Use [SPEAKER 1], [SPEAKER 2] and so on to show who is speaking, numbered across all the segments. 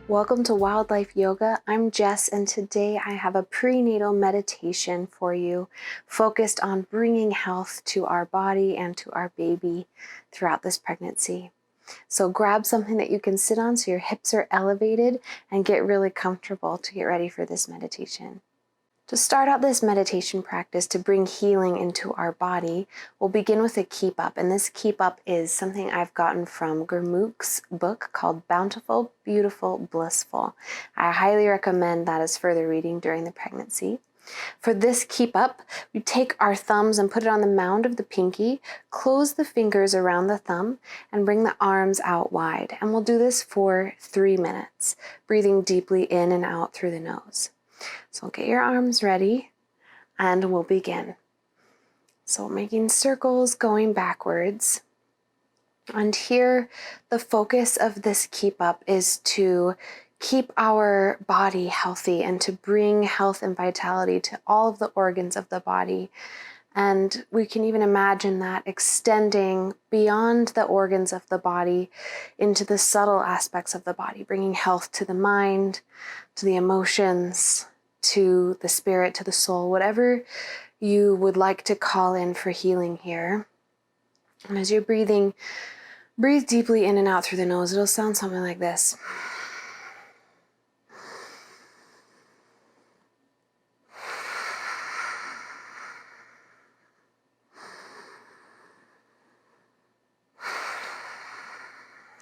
[SPEAKER 1] Welcome to Wildlife Yoga. I'm Jess, and today I have a prenatal meditation for you focused on bringing health to our body and to our baby throughout this pregnancy. So grab something that you can sit on so your hips are elevated and get really comfortable to get ready for this meditation. To start out this meditation practice to bring healing into our body, we'll begin with a keep up. And this keep up is something I've gotten from Guhrmukh's book called Bountiful, Beautiful, Blissful. I highly recommend that as further reading during the pregnancy. For this keep up, we take our thumbs and put it on the mound of the pinky, close the fingers around the thumb, and bring the arms out wide. And we'll do this for 3 minutes, breathing deeply in and out through the nose. So get your arms ready and we'll begin. So making circles going backwards. And here the focus of this keep up is to keep our body healthy and to bring health and vitality to all of the organs of the body. And we can even imagine that extending beyond the organs of the body into the subtle aspects of the body, bringing health to the mind, to the emotions, to the spirit, to the soul, whatever you would like to call in for healing here. And as you're breathing, breathe deeply in and out through the nose. It'll sound something like this.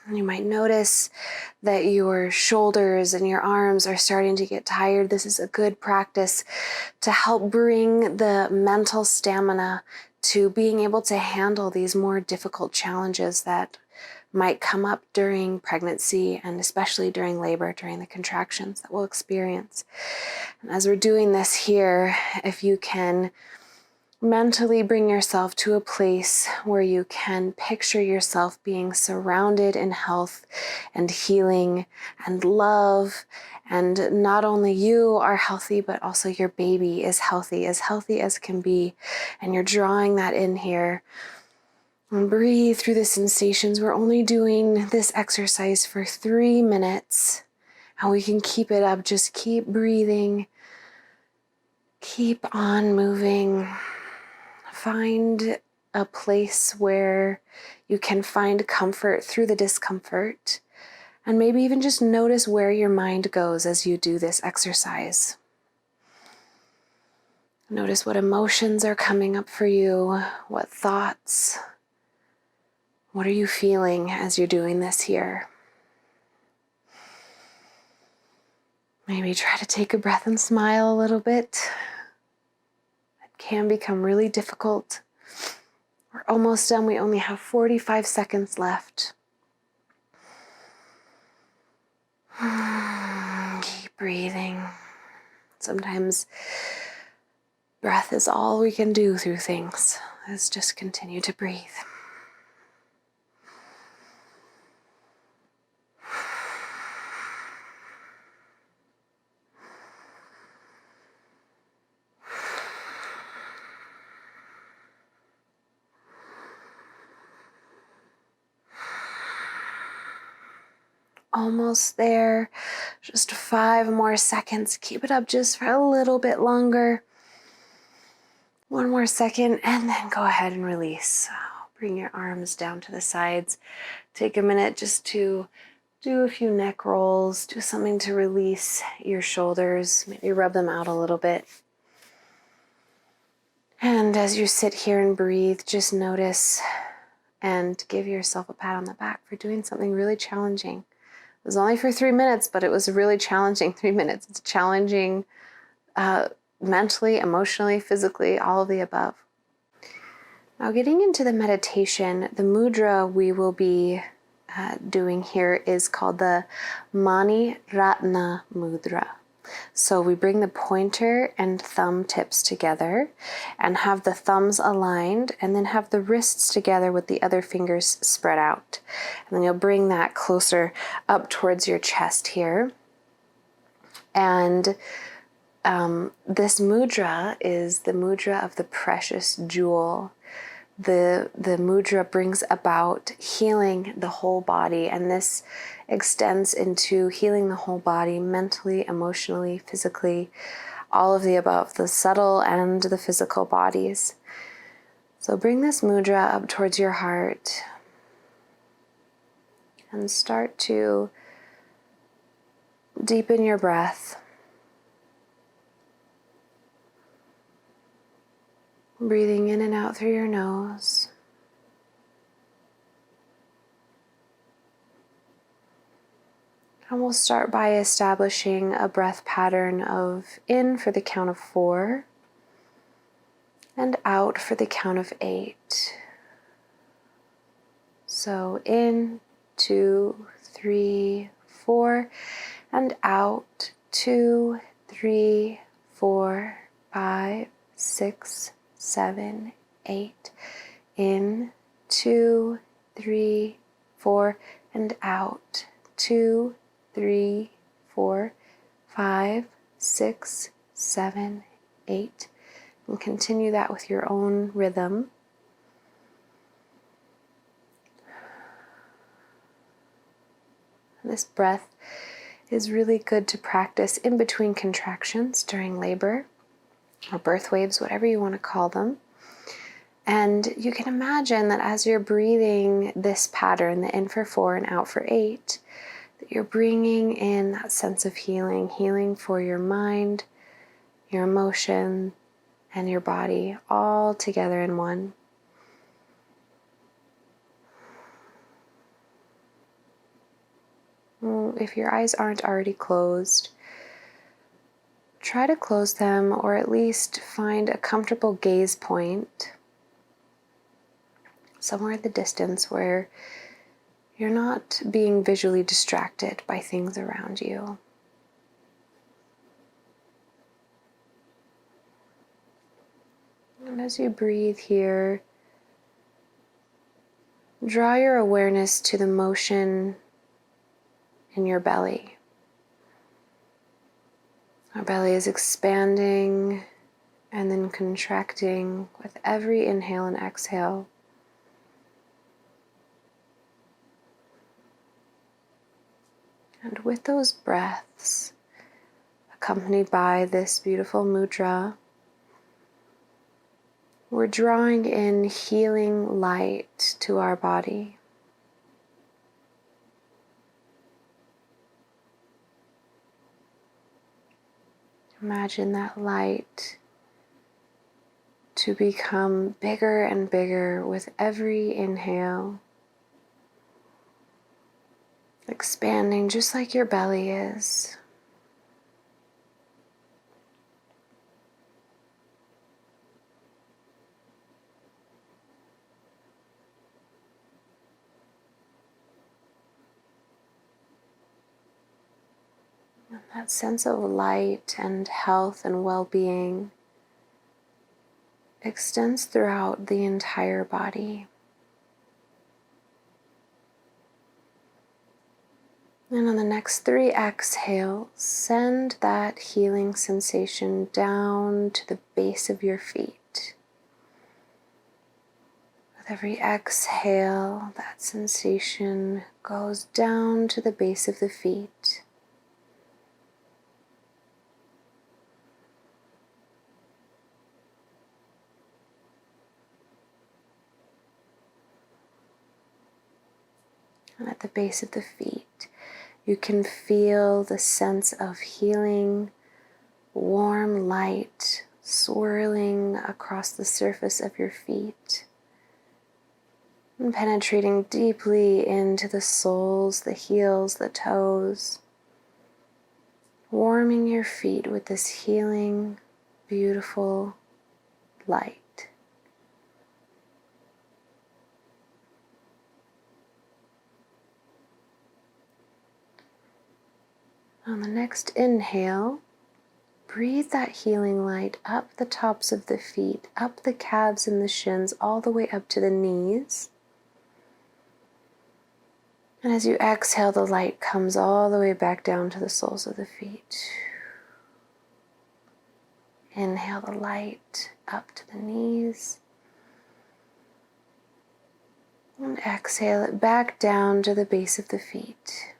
[SPEAKER 1] And you might notice that your shoulders and your arms are starting to get tired. This is a good practice to help bring the mental stamina to being able to handle these more difficult challenges that might come up during pregnancy and especially during labor, during the contractions that we'll experience. And as we're doing this here, if you can mentally bring yourself to a place where you can picture yourself being surrounded in health and healing and love, and not only you are healthy, but also your baby is healthy as can be, and you're drawing that in here. And breathe through the sensations. We're only doing this exercise for 3 minutes, and we can keep it up. Just keep breathing, keep on moving. Find a place where you can find comfort through the discomfort, and maybe even just notice where your mind goes as you do this exercise. Notice what emotions are coming up for you, what thoughts, what are you feeling as you're doing this here? Maybe try to take a breath and smile a little bit. Can become really difficult. We're almost done. We only have 45 seconds left. Keep breathing. Sometimes breath is all we can do through things. Let's just continue to breathe. Almost there. Just 5 more seconds. Keep it up just for a little bit longer. 1 more second, and then go ahead and release. Bring your arms down to the sides. Take a minute just to do a few neck rolls. Do something to release your shoulders. Maybe rub them out a little bit. And as you sit here and breathe, just notice and give yourself a pat on the back for doing something really challenging. It was only for 3 minutes, but it was a really challenging 3 minutes. It's challenging mentally, emotionally, physically, all of the above. Now getting into the meditation, the mudra we will be doing here is called the Mani Ratna Mudra. So we bring the pointer and thumb tips together and have the thumbs aligned, and then have the wrists together with the other fingers spread out. And then you'll bring that closer up towards your chest here. And this mudra is the mudra of the precious jewel the mudra brings about healing the whole body, and this extends into healing the whole body mentally, emotionally, physically, all of the above, the subtle and the physical bodies. So bring this mudra up towards your heart and start to deepen your breath. Breathing in and out through your nose. And we'll start by establishing a breath pattern of in for the count of 4 and out for the count of 8. So in, 2, 3, 4, and out, 2, 3, 4, 5, 6, 7, 8. In, 2, 3, 4, and out, 2, 3, 4, 5, 6, 7, 8. And continue that with your own rhythm. This breath is really good to practice in between contractions during labor or birth waves, whatever you want to call them. And you can imagine that as you're breathing this pattern, the in for 4 and out for 8, that you're bringing in that sense of healing, healing for your mind, your emotion, and your body all together in one. If your eyes aren't already closed, try to close them, or at least find a comfortable gaze point somewhere in the distance where you're not being visually distracted by things around you. And as you breathe here, draw your awareness to the motion in your belly. Our belly is expanding and then contracting with every inhale and exhale. And with those breaths, accompanied by this beautiful mudra, we're drawing in healing light to our body. Imagine that light to become bigger and bigger with every inhale, expanding just like your belly is. And that sense of light and health and well-being extends throughout the entire body. And on the next 3 exhales, send that healing sensation down to the base of your feet. With every exhale, that sensation goes down to the base of the feet. And at the base of the feet, you can feel the sense of healing, warm light swirling across the surface of your feet and penetrating deeply into the soles, the heels, the toes, warming your feet with this healing, beautiful light. On the next inhale, breathe that healing light up the tops of the feet, up the calves and the shins, all the way up to the knees. And as you exhale, the light comes all the way back down to the soles of the feet. Inhale the light up to the knees. And exhale it back down to the base of the feet.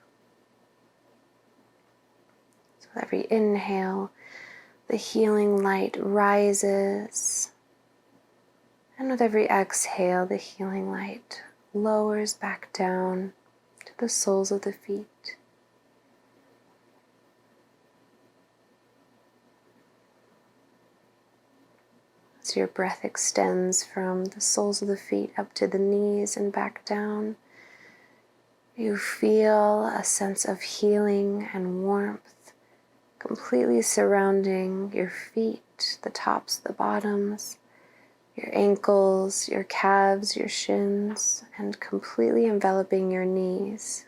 [SPEAKER 1] So with every inhale, the healing light rises. And with every exhale, the healing light lowers back down to the soles of the feet. As your breath extends from the soles of the feet up to the knees and back down, you feel a sense of healing and warmth completely surrounding your feet, the tops, the bottoms, your ankles, your calves, your shins, and completely enveloping your knees.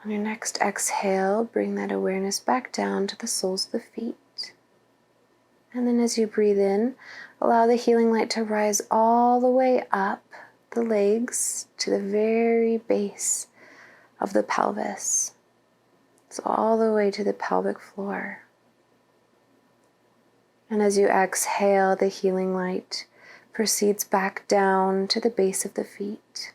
[SPEAKER 1] On your next exhale, bring that awareness back down to the soles of the feet. And then as you breathe in, allow the healing light to rise all the way up the legs to the very base of the pelvis. So all the way to the pelvic floor. And as you exhale, the healing light proceeds back down to the base of the feet.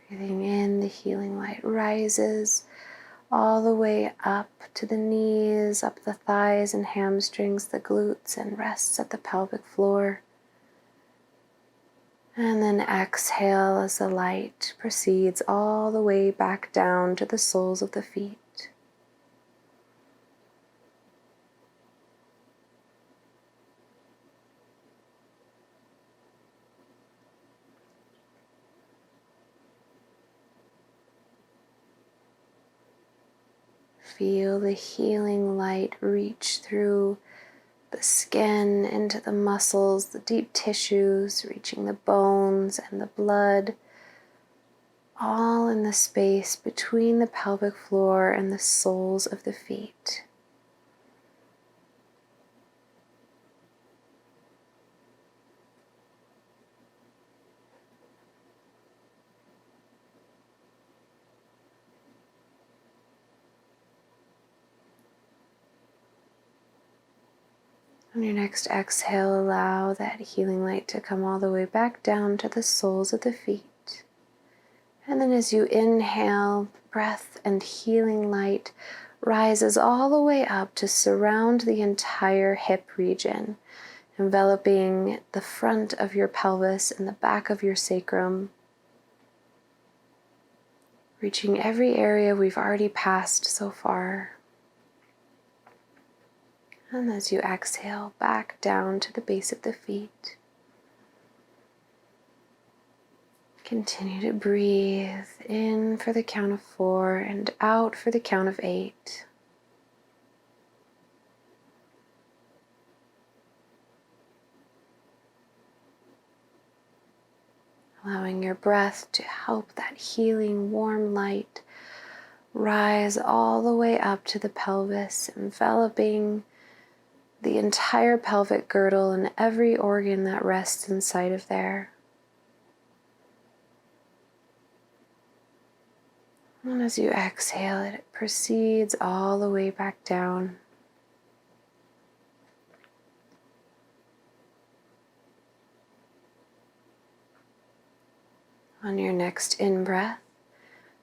[SPEAKER 1] Breathing in, the healing light rises all the way up to the knees, up the thighs and hamstrings, the glutes, and rests at the pelvic floor. And then exhale as the light proceeds all the way back down to the soles of the feet. Feel the healing light reach through the skin into the muscles, the deep tissues, reaching the bones and the blood, all in the space between the pelvic floor and the soles of the feet. On your next exhale, allow that healing light to come all the way back down to the soles of the feet. And then as you inhale, breath and healing light rises all the way up to surround the entire hip region, enveloping the front of your pelvis and the back of your sacrum, reaching every area we've already passed so far. And as you exhale, back down to the base of the feet. Continue to breathe in for the count of 4 and out for the count of 8. Allowing your breath to help that healing warm light rise all the way up to the pelvis, enveloping the entire pelvic girdle and every organ that rests inside of there. And as you exhale, it proceeds all the way back down. On your next in-breath,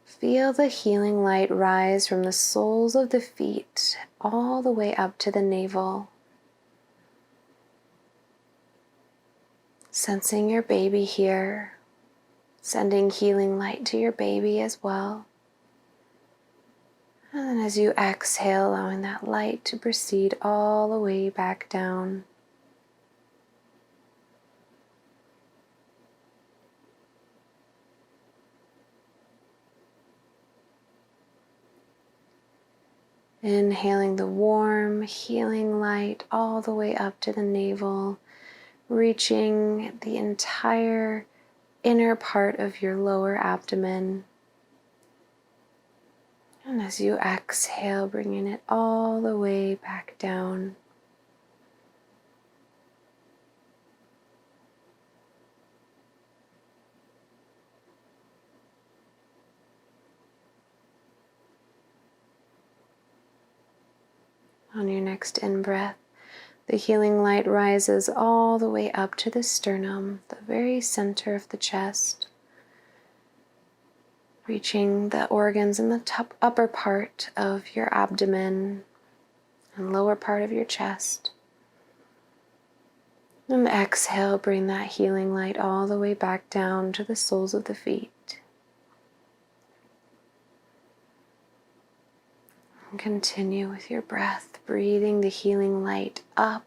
[SPEAKER 1] feel the healing light rise from the soles of the feet all the way up to the navel. Sensing your baby here, sending healing light to your baby as well. And then as you exhale, allowing that light to proceed all the way back down. Inhaling the warm, healing light all the way up to the navel, reaching the entire inner part of your lower abdomen. And as you exhale, bringing it all the way back down. On your next in-breath, the healing light rises all the way up to the sternum, the very center of the chest, reaching the organs in the top upper part of your abdomen and lower part of your chest. And exhale, bring that healing light all the way back down to the soles of the feet. And continue with your breath, breathing the healing light up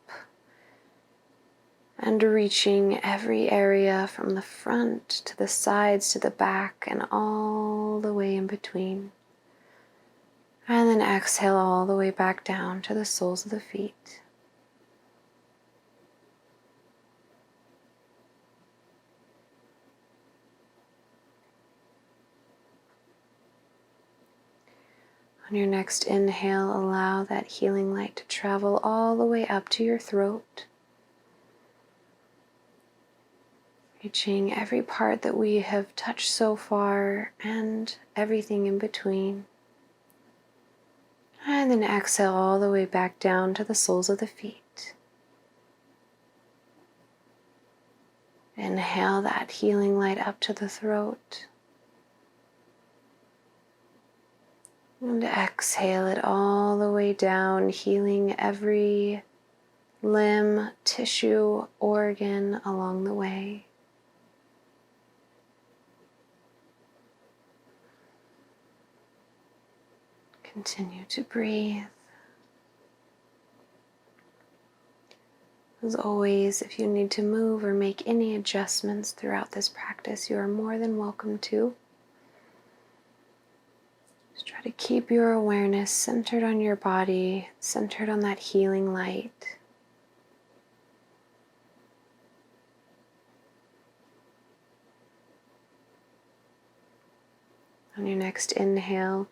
[SPEAKER 1] and reaching every area from the front to the sides to the back and all the way in between. And then exhale all the way back down to the soles of the feet. On your next inhale, allow that healing light to travel all the way up to your throat, reaching every part that we have touched so far and everything in between. And then exhale all the way back down to the soles of the feet. Inhale that healing light up to the throat. And exhale it all the way down, healing every limb, tissue, organ along the way. Continue to breathe. As always, if you need to move or make any adjustments throughout this practice, you are more than welcome to. Just try to keep your awareness centered on your body, centered on that healing light. On your next inhale,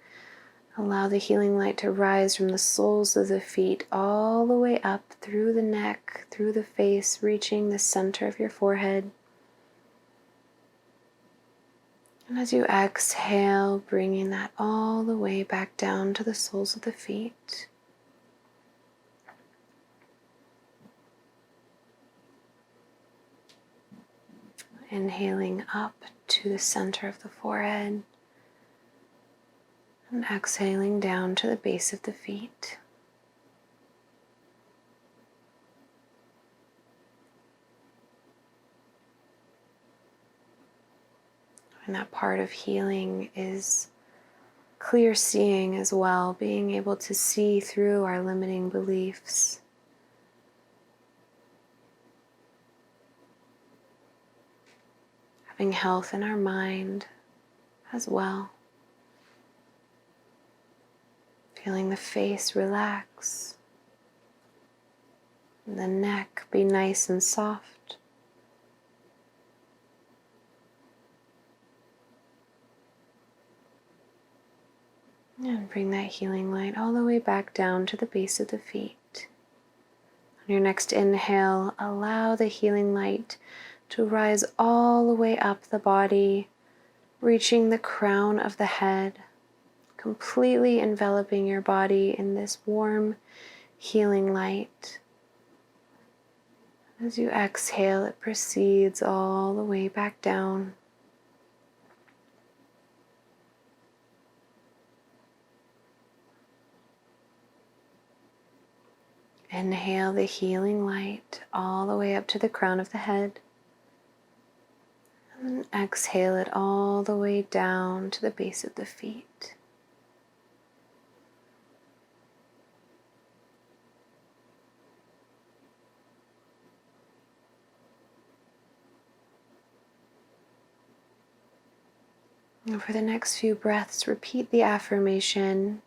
[SPEAKER 1] allow the healing light to rise from the soles of the feet all the way up through the neck, through the face, reaching the center of your forehead. And as you exhale, bringing that all the way back down to the soles of the feet. Inhaling up to the center of the forehead. And exhaling down to the base of the feet. And that part of healing is clear seeing as well, being able to see through our limiting beliefs. Having health in our mind as well. Feeling the face relax, and the neck be nice and soft. And bring that healing light all the way back down to the base of the feet. On your next inhale, allow the healing light to rise all the way up the body, reaching the crown of the head, completely enveloping your body in this warm healing light. As you exhale, it proceeds all the way back down. Inhale the healing light all the way up to the crown of the head. And then exhale it all the way down to the base of the feet. And for the next few breaths, repeat the affirmation,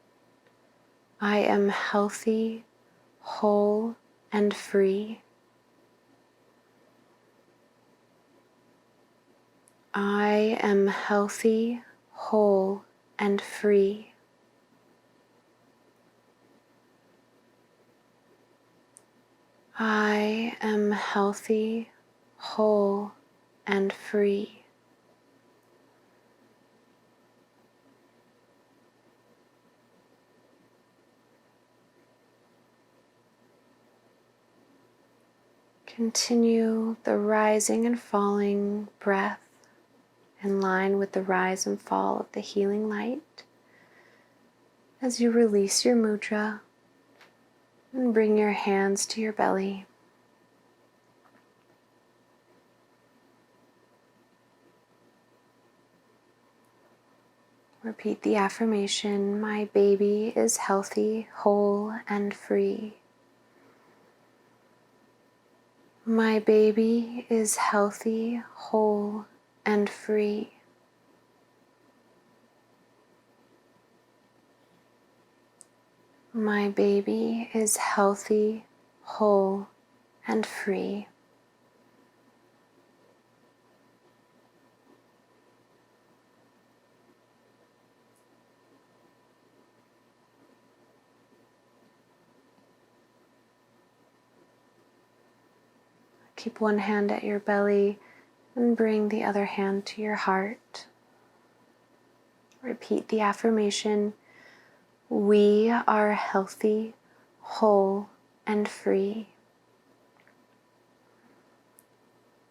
[SPEAKER 1] I am healthy, whole, and free. I am healthy, whole, and free. I am healthy, whole, and free. Continue the rising and falling breath in line with the rise and fall of the healing light as you release your mudra and bring your hands to your belly. Repeat the affirmation, my baby is healthy, whole, and free. My baby is healthy, whole, and free. My baby is healthy, whole, and free. Keep one hand at your belly and bring the other hand to your heart. Repeat the affirmation, we are healthy, whole, and free.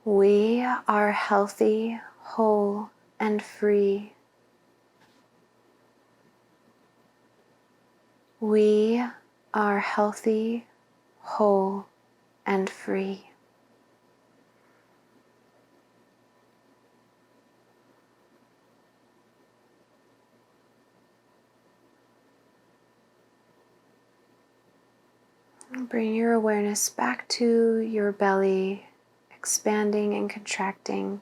[SPEAKER 1] We are healthy, whole, and free. We are healthy, whole, and free. Bring your awareness back to your belly, expanding and contracting,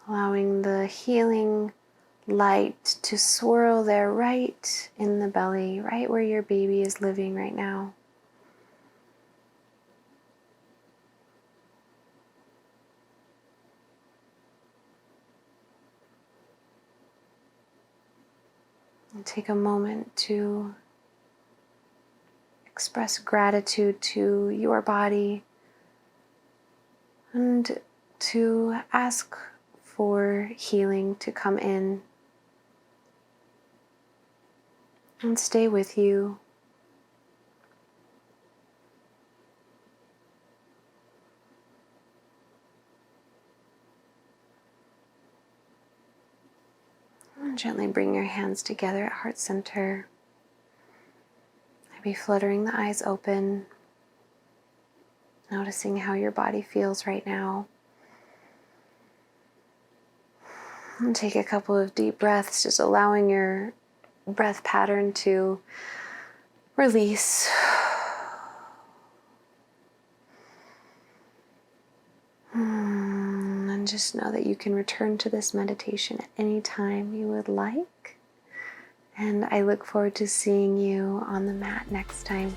[SPEAKER 1] allowing the healing light to swirl there right in the belly, right where your baby is living right now. And take a moment to express gratitude to your body and to ask for healing to come in and stay with you. And gently bring your hands together at heart center. Maybe fluttering the eyes open, noticing how your body feels right now. And take a couple of deep breaths, just allowing your breath pattern to release. And just know that you can return to this meditation at any time you would like. And I look forward to seeing you on the mat next time.